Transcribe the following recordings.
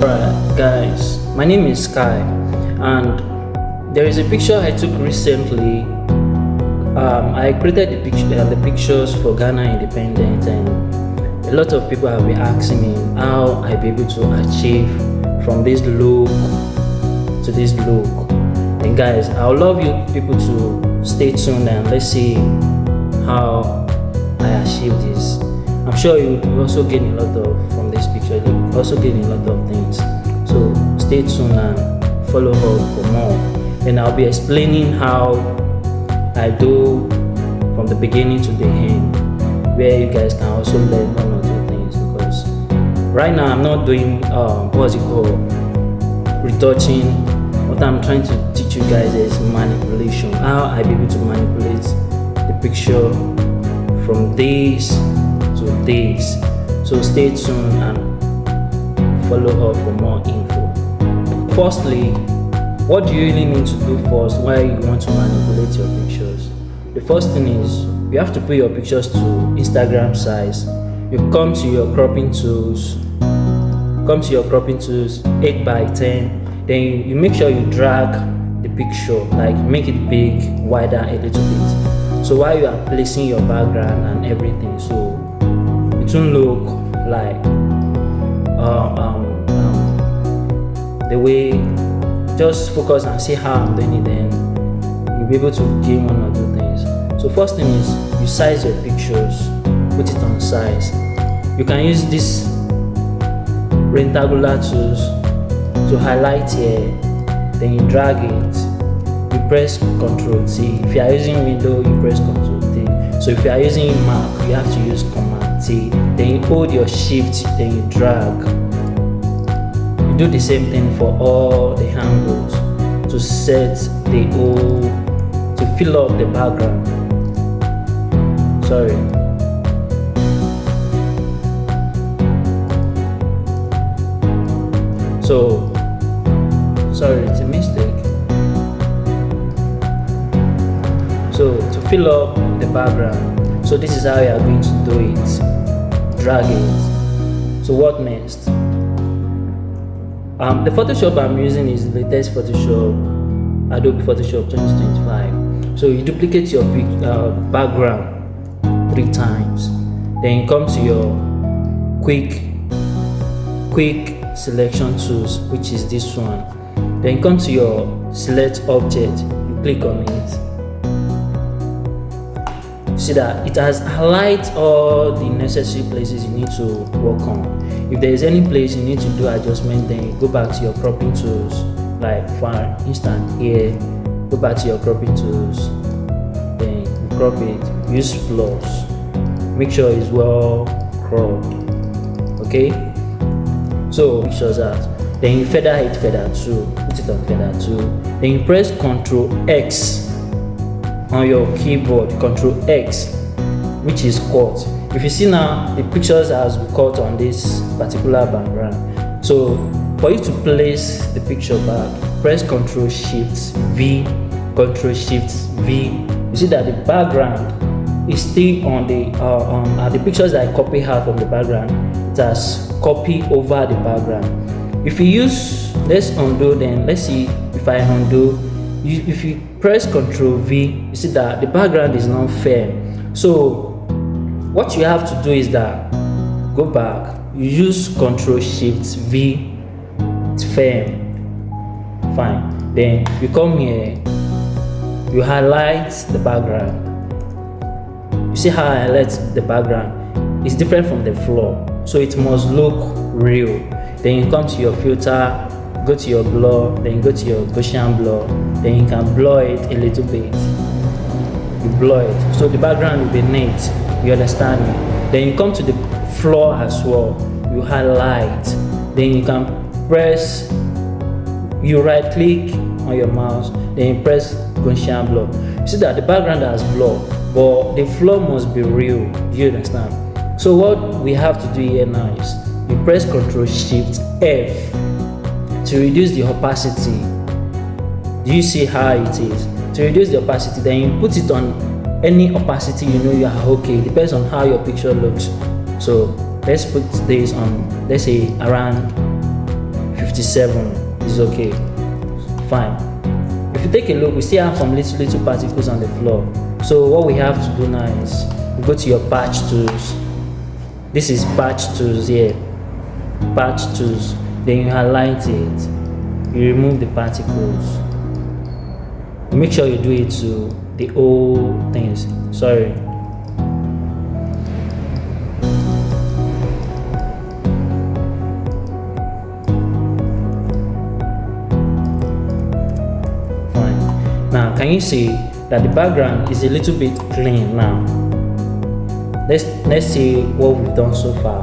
Alright, guys, my name is Sky, and there is a picture I took recently. I created the pictures for Ghana independence, and a lot of people have been asking me how I be able to achieve from this look to this look. And guys, I would love you people to stay tuned and let's see how I achieve this. I'm sure you also gain a lot of from this picture. You also gain a lot of things. So stay tuned and follow up for more. And I'll be explaining how I do from the beginning to the end, where you guys can also learn one or two things. Because right now I'm not doing what's it called, retouching. What I'm trying to teach you guys is manipulation. How I be able to manipulate the picture from days to days. So stay tuned and follow up for more info. Firstly, what do you really need to do first while you want to manipulate your pictures? The first thing is you have to put your pictures to Instagram size. You come to your cropping tools, 8 by 10. Then you make sure you drag the picture, like make it big, wider a little bit. So while you are placing your background and everything, so it won't look like the way. Just focus and see how I'm doing it, then you'll be able to gain one or two things. So first thing is you size your pictures, put it on size. You can use this rectangular tools to highlight here, then you drag it, you press Ctrl T. If you are using Windows, you press Ctrl T. So if you are using Mac, you have to use Command T. Then you hold your Shift, then you drag. You do the same thing for all the angles to set the whole, to fill up the background. Sorry. So, sorry, it's a mistake. So, to fill up the background, so this is how you are going to do it. Drag it. So, what next? The Photoshop I'm using is the latest Photoshop, Adobe Photoshop 2025. So, you duplicate your background 3 times. Then you come to your quick selection tools, which is this one. Then you come to your select object, you click on it. See that it has highlighted all the necessary places you need to work on. If there is any place you need to do adjustment, then you go back to your cropping tools. Like for instance here, go back to your cropping tools, then you crop it, use plus, make sure it's well cropped. Okay, so pictures that. Then you feather it, feather 2, put it on feather 2. Then you press Ctrl X on your keyboard, Ctrl X, which is cut. If you see now, the pictures has been cut on this particular background. So for you to place the picture back, press Ctrl Shift V, Ctrl Shift V. You see that the background is still on the pictures that I copy out from the background. It has copied over the background. If you use, let's undo, then let's see if I undo. If you press Ctrl V, you see that the background is not fair. So what you have to do is that go back, you use Ctrl Shift V, it's firm, fine. Then you come here, you highlight the background. You see how I highlight the background? It's different from the floor, so it must look real. Then you come to your filter, go to your blur, then you go to your Gaussian blur, then you can blur it a little bit. You blur it, so the background will be neat. You understand me? Then you come to the floor as well. You highlight. Then you can press. You right click on your mouse. Then you press Gaussian blur. You see that the background has blur, but the floor must be real. Do you understand? So what we have to do here now is you press Ctrl Shift F to reduce the opacity. Do you see how it is? To reduce the opacity, then you put it on any opacity you know you are okay. It depends on how your picture looks. So let's put this on, let's say around 57 is okay. Fine. If you take a look, we still have some little particles on the floor. So what we have to do now is you go to your patch tools. This is patch tools here. Patch tools. Then you highlight it. You remove the particles. Make sure you do it to the whole things. Sorry. Now, can you see that the background is a little bit clean now? Let's see what we've done so far.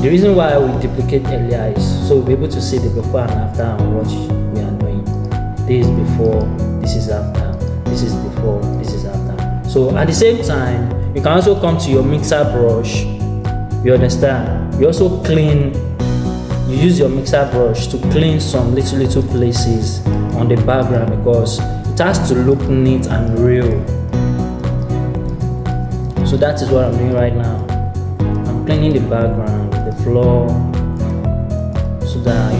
The reason why we duplicate earlier is so we'll be able to see the before and after and what we are doing. This is before, this is after, this is before, this is after. So at the same time, you can also come to your mixer brush. You understand? You also clean. You use your mixer brush to clean some little places on the background because it has to look neat and real. So that is what I'm doing right now. I'm cleaning the background, the floor, so that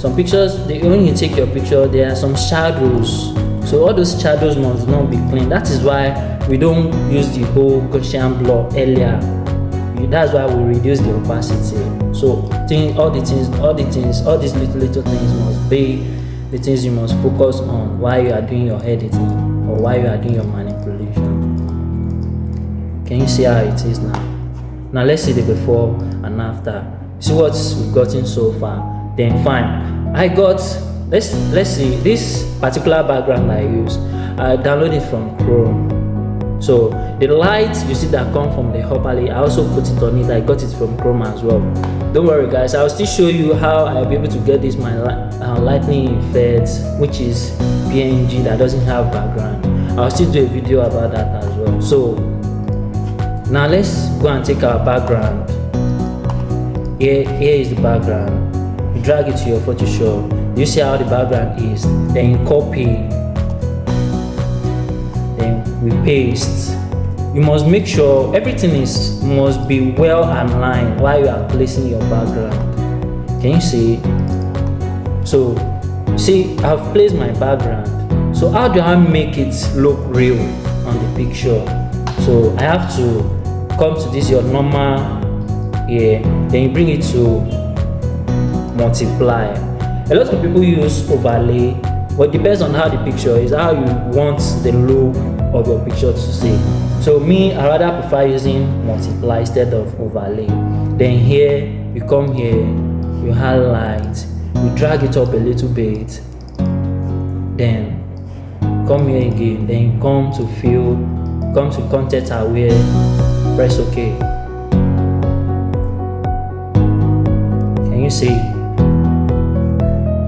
some pictures, when you take your picture, there are some shadows. So all those shadows must not be clean. That is why we don't use the whole Gaussian blur earlier. That's why we reduce the opacity. So all these little things must be the things you must focus on while you are doing your editing or while you are doing your manipulation. Can you see how it is now? Now let's see the before and after. See what we've gotten so far. Then fine. Let's see this particular background I use. I downloaded it from Chrome. So the light you see that come from the upper layer, I also put it on it. I got it from Chrome as well. Don't worry guys, I'll still show you how I'll be able to get this my lightning effect, which is PNG that doesn't have background. I'll still do a video about that as well. So now let's go and take our background. Here is the background. You drag it to your Photoshop. You see how the background is. Then you copy. We paste. You must make sure everything must be well aligned while you are placing your background. Can you see? So see, I've placed my background. So how do I make it look real on the picture? So I have to come to this your normal here, then you bring it to multiply. A lot of people use overlay, but it depends on how the picture is, how you want the look of your picture to see. So me, I rather prefer using multiply instead of overlay. Then here, you come here, you highlight, you drag it up a little bit, then come here again, then you come to fill, come to content aware, press OK. Can you see?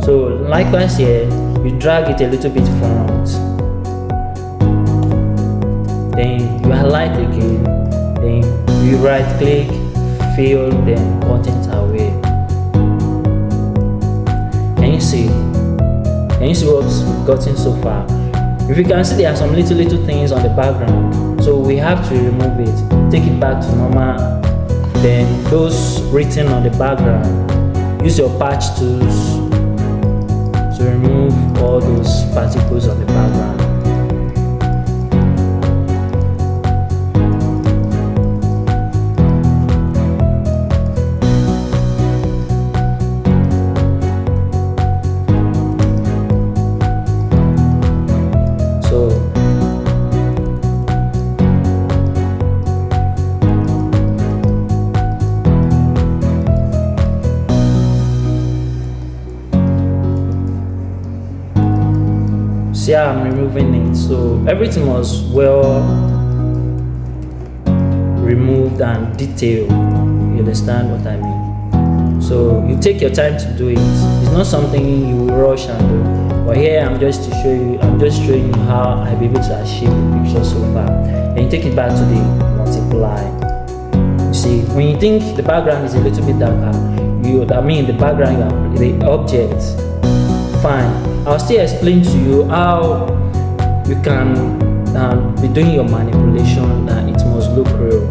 So likewise here, you drag it a little bit front. Then you highlight again, then you right click, fill, then content away. Can you see? Can you see what we've gotten so far? If you can see, there are some little things on the background, so we have to remove it, take it back to normal. Then those written on the background, use your patch tools to remove all those particles on the background. See how I'm removing it. So everything was well removed and detailed. You understand what I mean? So you take your time to do it. It's not something you rush and do. But here I'm just showing you how I'll be able to achieve the picture so far. Then you take it back to the multiply. You see, when you think the background is a little bit darker, the background, the object, fine. I'll still explain to you how you can be doing your manipulation that it must look real.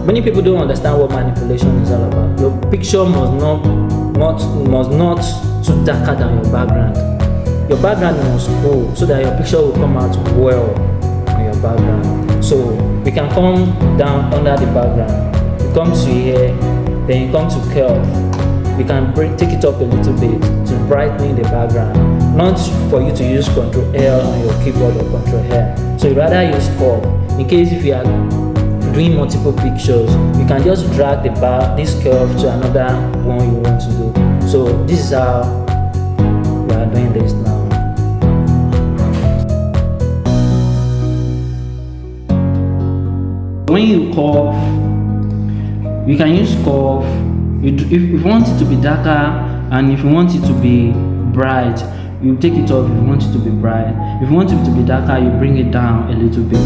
Many people don't understand what manipulation is all about. Your picture must not too darker than your background. Your background must go so that your picture will come out well on your background. So we can come down under the background. You come to here, then you come to curve. We can take it up a little bit to brighten the background. Not for you to use Ctrl L on your keyboard or Ctrl L. So you rather use curve. In case if you are doing multiple pictures, you can just drag this curve to another one you want to do. So this is how we are doing this now. When you curve, you can use curve. If you want it to be darker and if you want it to be bright, you take it off. If you want it to be bright, if you want it to be darker, you bring it down a little bit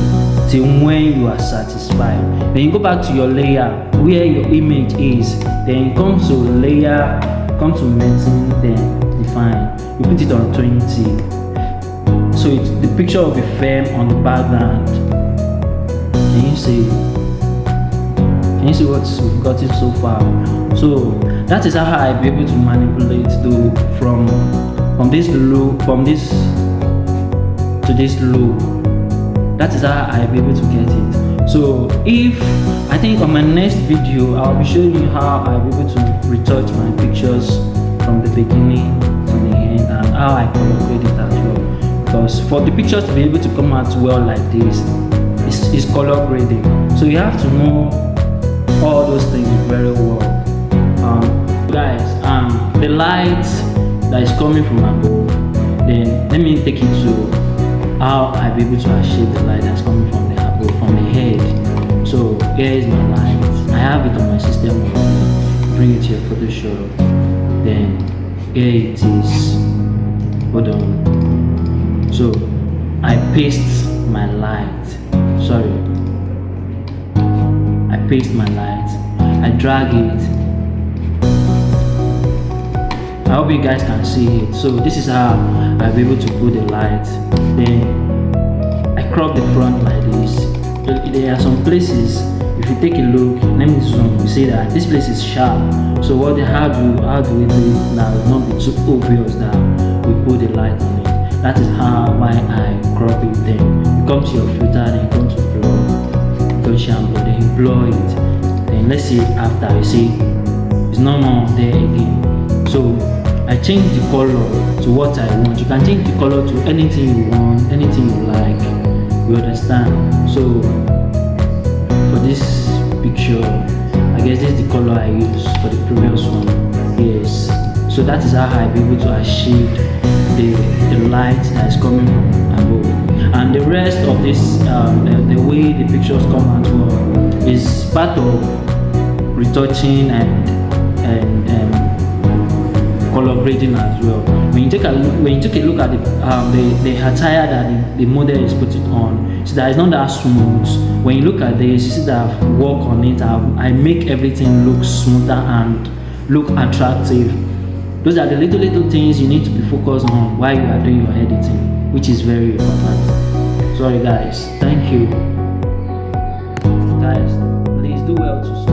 till when you are satisfied. Then you go back to your layer where your image is. Then you come to layer, come to maintain, then define. You put it on 20. So the picture will be firm on the background. Can you see? Can you see what we've gotten so far? So that is how I'll be able to manipulate from this low, from this to this low. That is how I'll be able to get it. So I think on my next video I'll be showing you how I'll be able to retouch my pictures from the beginning to the end and how I color grade it as well. Because for the pictures to be able to come out well like this, it's color grading. So you have to know all those things very well. Guys, the light that is coming from above, then let me take it to how I'll be able to achieve the light that's coming from the above, from the head. So here is my light. I have it on my system already. Bring it to your Photoshop. Then here it is. Hold on. So I paste my light. Sorry. I paste my light. I drag it. I hope you guys can see it. So this is how I'll be able to put the light. Then I crop the front like this. There are some places, if you take a look, let me zoom, you see that this place is sharp. So how do we do it now? It's not be too obvious that we put the light on it. That is why I crop it. Then you come to your filter, then you come to blur, you go shampoo, then you blur it. Then let's see after, you see it's no more there again. So I change the color to what I want. You can change the color to anything you want, anything you like. You understand? So for this picture, I guess this is the color I used for the previous one. Yes. So that is how I'll be able to achieve the light that is coming from above. And the rest of this, the way the pictures come out well, is part of retouching and color grading as well. When you take a look at the attire that the model is putting on, so that it's not that smooth. When you look at this, you see that I've worked on it. I make everything look smoother and look attractive. Those are the little things you need to be focused on while you are doing your editing, which is very important. Sorry guys, thank you. Guys, please do well to subscribe.